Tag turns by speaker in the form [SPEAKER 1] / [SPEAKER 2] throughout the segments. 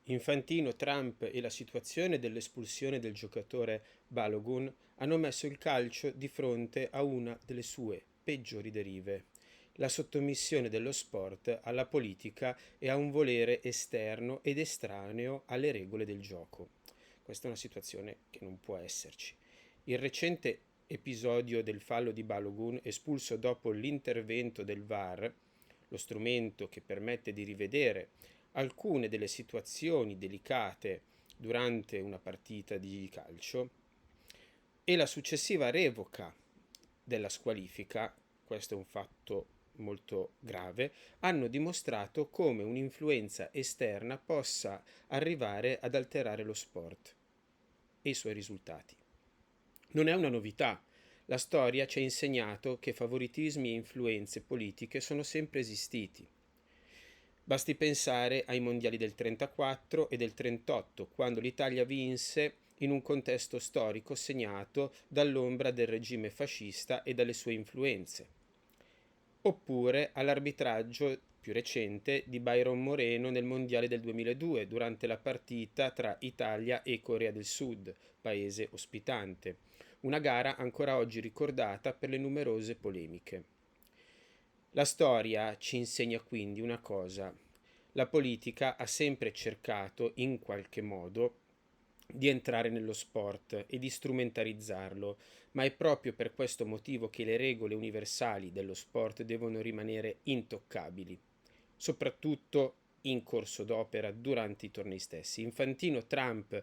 [SPEAKER 1] Infantino, Trump e la situazione dell'espulsione del giocatore Balogun hanno messo il calcio di fronte a una delle sue peggiori derive: la sottomissione dello sport alla politica e a un volere esterno ed estraneo alle regole del gioco. Questa è una situazione che non può esserci. Il recente episodio del fallo di Balogun, espulso dopo l'intervento del VAR, lo strumento che permette di rivedere alcune delle situazioni delicate durante una partita di calcio, e la successiva revoca della squalifica, questo è un fatto molto grave, hanno dimostrato come un'influenza esterna possa arrivare ad alterare lo sport e i suoi risultati. Non è una novità. La storia ci ha insegnato che favoritismi e influenze politiche sono sempre esistiti. Basti pensare ai mondiali del 34 e del 38, quando l'Italia vinse in un contesto storico segnato dall'ombra del regime fascista e dalle sue influenze. Oppure all'arbitraggio più recente di Byron Moreno nel mondiale del 2002, durante la partita tra Italia e Corea del Sud, paese ospitante. Una gara ancora oggi ricordata per le numerose polemiche. La storia ci insegna quindi una cosa: la politica ha sempre cercato, in qualche modo, di entrare nello sport e di strumentalizzarlo, ma è proprio per questo motivo che le regole universali dello sport devono rimanere intoccabili, soprattutto in corso d'opera durante i tornei stessi. Infantino, Trump,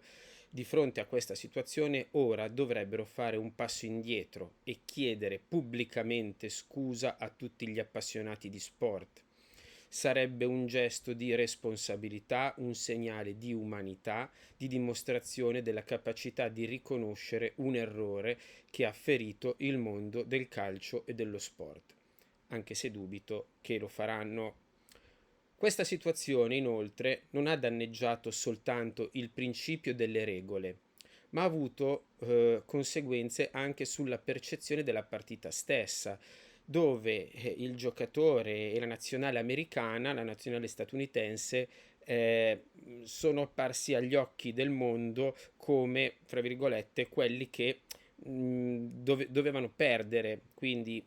[SPEAKER 1] di fronte a questa situazione, ora dovrebbero fare un passo indietro e chiedere pubblicamente scusa a tutti gli appassionati di sport. Sarebbe un gesto di responsabilità, un segnale di umanità, di dimostrazione della capacità di riconoscere un errore che ha ferito il mondo del calcio e dello sport, anche se dubito che lo faranno. Questa situazione, inoltre, non ha danneggiato soltanto il principio delle regole, ma ha avuto conseguenze anche sulla percezione della partita stessa, dove il giocatore e la nazionale americana, la nazionale statunitense, sono apparsi agli occhi del mondo come, fra virgolette, quelli che dovevano perdere, quindi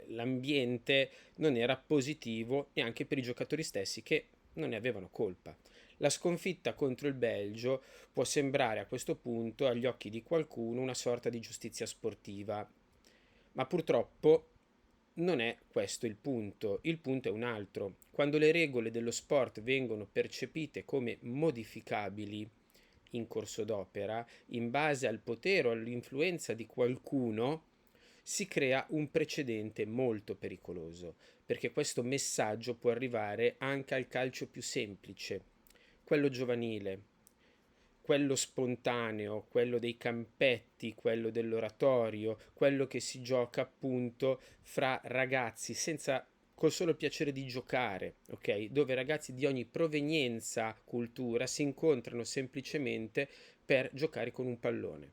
[SPEAKER 1] l'ambiente non era positivo neanche per i giocatori stessi, che non ne avevano colpa. La sconfitta contro il Belgio può sembrare a questo punto agli occhi di qualcuno una sorta di giustizia sportiva, ma purtroppo non è questo il punto è un altro. Quando le regole dello sport vengono percepite come modificabili in corso d'opera, in base al potere o all'influenza di qualcuno, si crea un precedente molto pericoloso, perché questo messaggio può arrivare anche al calcio più semplice, quello giovanile, quello spontaneo, quello dei campetti, quello dell'oratorio, quello che si gioca appunto fra ragazzi senza col solo piacere di giocare, ok? Dove ragazzi di ogni provenienza, cultura si incontrano semplicemente per giocare con un pallone.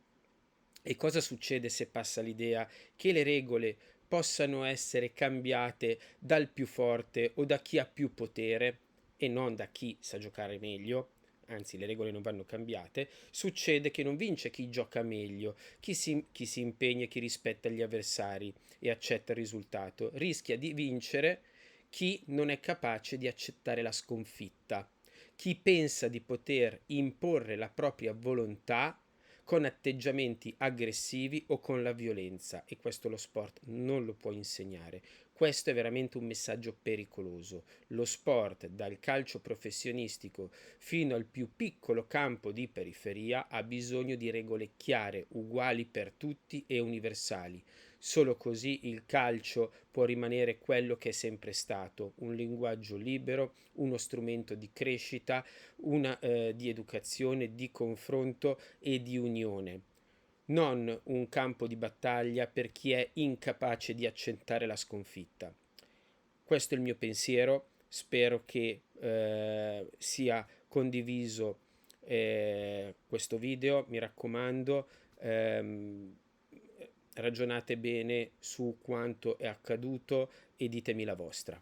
[SPEAKER 1] E cosa succede se passa l'idea che le regole possano essere cambiate dal più forte o da chi ha più potere e non da chi sa giocare meglio? Anzi, le regole non vanno cambiate. Succede che non vince chi gioca meglio, chi si impegna e chi rispetta gli avversari e accetta il risultato. Rischia di vincere chi non è capace di accettare la sconfitta, chi pensa di poter imporre la propria volontà con atteggiamenti aggressivi o con la violenza, e questo lo sport non lo può insegnare. Questo è veramente un messaggio pericoloso. Lo sport, dal calcio professionistico fino al più piccolo campo di periferia, ha bisogno di regole chiare, uguali per tutti e universali. Solo così il calcio può rimanere quello che è sempre stato: un linguaggio libero, uno strumento di crescita, di educazione, di confronto e di unione, non un campo di battaglia per chi è incapace di accettare la sconfitta. Questo è il mio pensiero, spero che sia condiviso questo video, mi raccomando, ragionate bene su quanto è accaduto e ditemi la vostra.